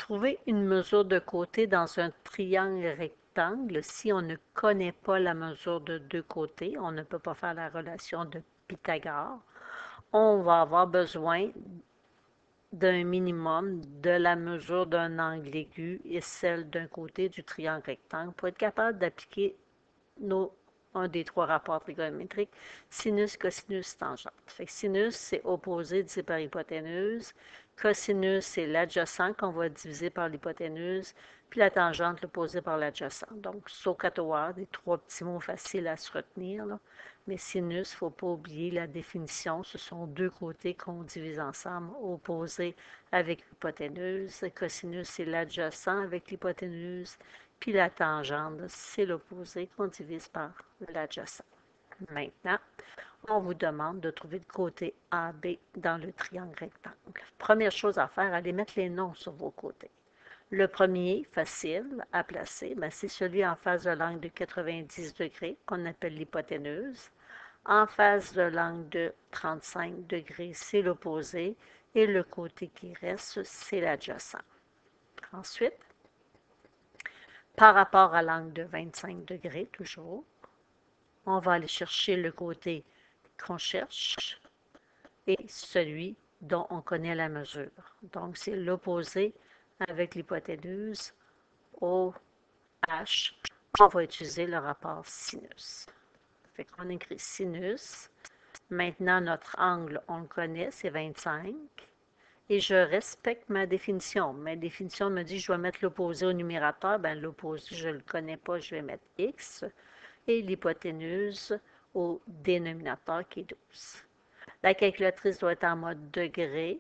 Trouver une mesure de côté dans un triangle rectangle, si on ne connaît pas la mesure de deux côtés, on ne peut pas faire la relation de Pythagore, on va avoir besoin d'un minimum de la mesure d'un angle aigu et celle d'un côté du triangle rectangle pour être capable d'appliquer un des trois rapports trigonométriques, sinus, cosinus, tangente. Fait que sinus, c'est opposé divisé par hypoténuse. Cosinus, c'est l'adjacent qu'on va diviser par l'hypoténuse. Puis la tangente, l'opposé par l'adjacent. Donc, SOHCAHTOA, des trois petits mots faciles à se retenir, là. Mais sinus, il ne faut pas oublier la définition. Ce sont deux côtés qu'on divise ensemble, opposés avec l'hypoténuse. Cosinus, c'est l'adjacent avec l'hypoténuse. Puis la tangente, c'est l'opposé qu'on divise par l'adjacent. Maintenant, on vous demande de trouver le côté AB dans le triangle rectangle. Première chose à faire, allez mettre les noms sur vos côtés. Le premier, facile à placer, c'est celui en face de l'angle de 90 degrés, qu'on appelle l'hypoténuse. En face de l'angle de 35 degrés, c'est l'opposé. Et le côté qui reste, c'est l'adjacent. Ensuite, par rapport à l'angle de 25 degrés, toujours, on va aller chercher le côté qu'on cherche et celui dont on connaît la mesure. Donc, c'est l'opposé avec l'hypoténuse au H. On va utiliser le rapport sinus. Fait qu'on écrit sinus. Maintenant, notre angle, on le connaît, c'est 25. Et je respecte ma définition. Ma définition me dit que je dois mettre l'opposé au numérateur. Bien, l'opposé, je ne le connais pas, je vais mettre x. Et l'hypoténuse au dénominateur qui est 12. La calculatrice doit être en mode degré.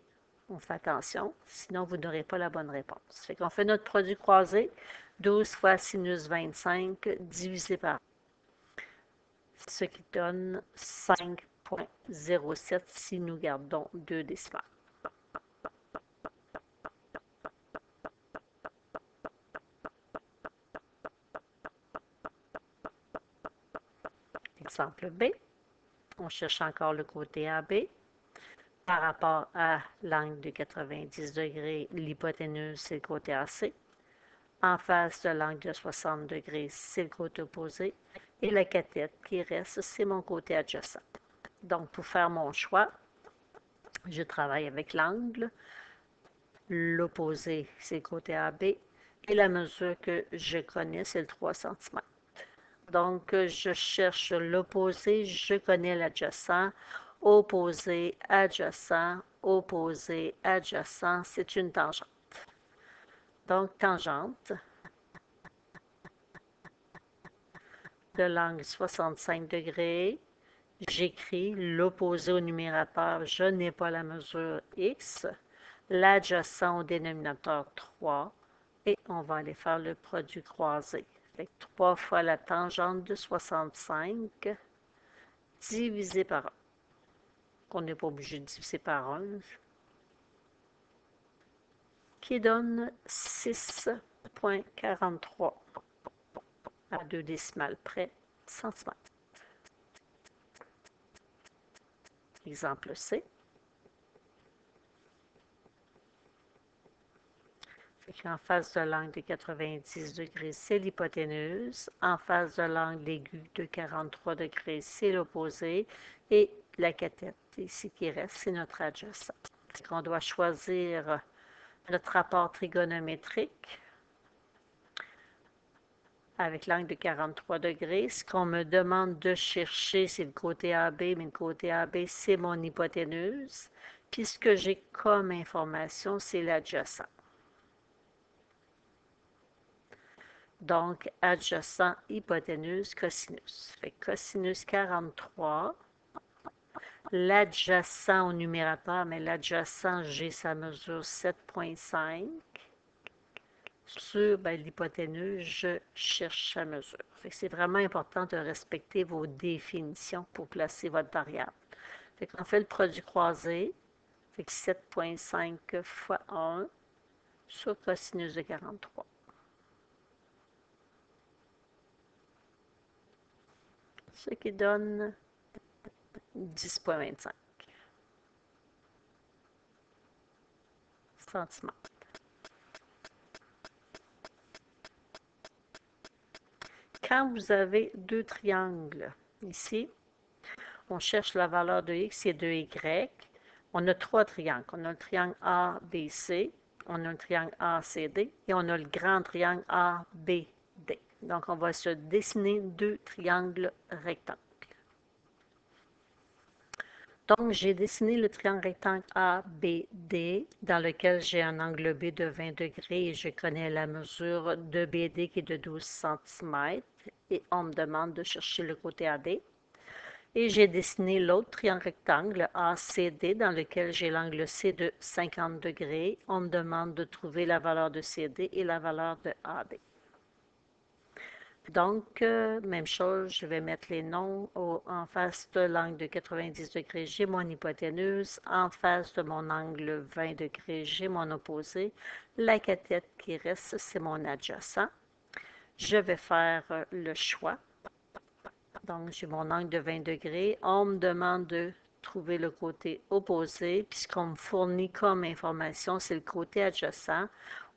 On fait attention, sinon vous n'aurez pas la bonne réponse. Fait qu'on fait notre produit croisé. 12 fois sinus 25 divisé par ce qui donne 5,07 si nous gardons deux décimales. Exemple B, on cherche encore le côté AB. Par rapport à l'angle de 90 degrés, l'hypoténuse, c'est le côté AC. En face de l'angle de 60 degrés, c'est le côté opposé. Et la cathète qui reste, c'est mon côté adjacent. Donc, pour faire mon choix, je travaille avec l'angle. L'opposé, c'est le côté AB. Et la mesure que je connais, c'est le 3 cm. Donc, je cherche l'opposé, je connais l'adjacent. Opposé, adjacent, opposé, adjacent, c'est une tangente. Donc, tangente de l'angle 65 degrés. J'écris l'opposé au numérateur, je n'ai pas la mesure x. L'adjacent au dénominateur 3. Et on va aller faire le produit croisé. Fait que 3 fois la tangente de 65 divisé par 1. On n'est pas obligé de diviser par 1. Qui donne 6,43 à 2 décimales près centimètres. Exemple C. En face de l'angle de 90 degrés, c'est l'hypoténuse. En face de l'angle aigu de 43 degrés, c'est l'opposé. Et la cathète ici qui reste, c'est notre adjacent. On doit choisir notre rapport trigonométrique avec l'angle de 43 degrés. Ce qu'on me demande de chercher, c'est le côté AB, mais le côté AB, c'est mon hypoténuse. Puis ce que j'ai comme information, c'est l'adjacent. Donc, adjacent, hypoténuse, cosinus. Fait cosinus 43. L'adjacent au numérateur, mais l'adjacent, j'ai sa mesure 7,5. Sur l'hypoténuse, je cherche sa mesure. C'est vraiment important de respecter vos définitions pour placer votre variable. On fait le produit croisé. 7,5 fois 1 sur cosinus de 43. Ce qui donne 10,25 cm. quand vous avez deux triangles, ici, on cherche la valeur de x et de y. On a trois triangles. On a le triangle ABC, on a le triangle ACD et on a le grand triangle ABD. Donc, on va se dessiner deux triangles rectangles. Donc, j'ai dessiné le triangle rectangle ABD dans lequel j'ai un angle B de 20 degrés et je connais la mesure de BD qui est de 12 cm et on me demande de chercher le côté AD. Et j'ai dessiné l'autre triangle rectangle ACD dans lequel j'ai l'angle C de 50 degrés. On me demande de trouver la valeur de CD et la valeur de AD. Donc, même chose, je vais mettre les noms en face de l'angle de 90 degrés, j'ai mon hypoténuse. En face de mon angle 20 degrés, j'ai mon opposé. La cathète qui reste, c'est mon adjacent. Je vais faire le choix. Donc, j'ai mon angle de 20 degrés. On me demande de trouver le côté opposé. Puis, ce qu'on me fournit comme information, c'est le côté adjacent.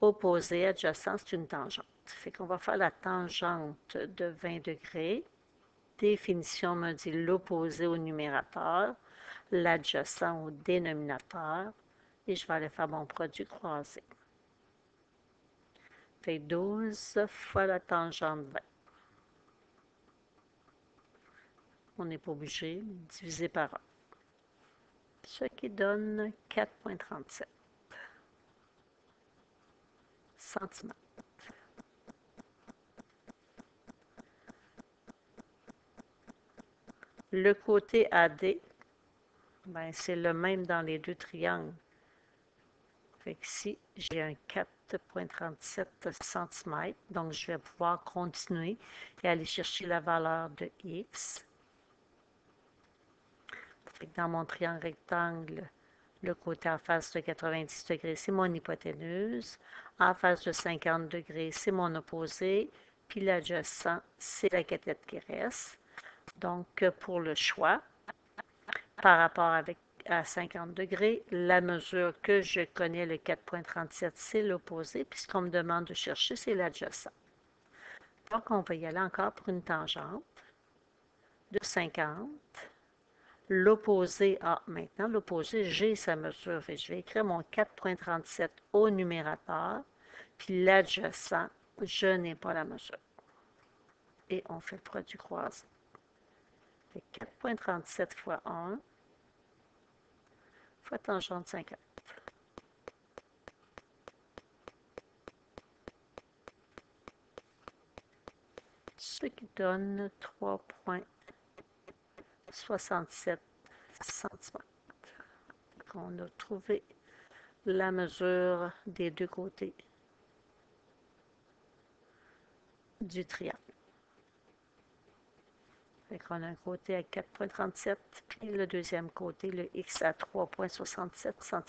Opposé, adjacent, c'est une tangente. Fait qu'on va faire la tangente de 20 degrés. Définition me dit l'opposé au numérateur, l'adjacent au dénominateur. Et je vais aller faire mon produit croisé. Fait 12 fois la tangente 20. On n'est pas obligé, diviser par 1. Ce qui donne 4,37 cm. Le côté AD, ben, c'est le même dans les deux triangles. Fait que ici, j'ai un 4,37 cm. Donc, je vais pouvoir continuer et aller chercher la valeur de x. Fait que dans mon triangle rectangle, le côté en face de 90 degrés, c'est mon hypoténuse. En face de 50 degrés, c'est mon opposé. Puis l'adjacent, c'est la cathète qui reste. Donc, pour le choix, par rapport à 50 degrés, la mesure que je connais, le 4,37, c'est l'opposé. Puis ce qu'on me demande de chercher, c'est l'adjacent. Donc, on va y aller encore pour une tangente de 50. L'opposé, maintenant, l'opposé, j'ai sa mesure. Fait que je vais écrire mon 4,37 au numérateur. Puis l'adjacent, je n'ai pas la mesure. Et on fait le produit croisé. 4,37 fois 1 fois tangente 50. Ce qui donne 3,67 cm. On a trouvé la mesure des deux côtés du triangle. On a un côté à 4,37 et le deuxième côté, le x à 3,67 cm.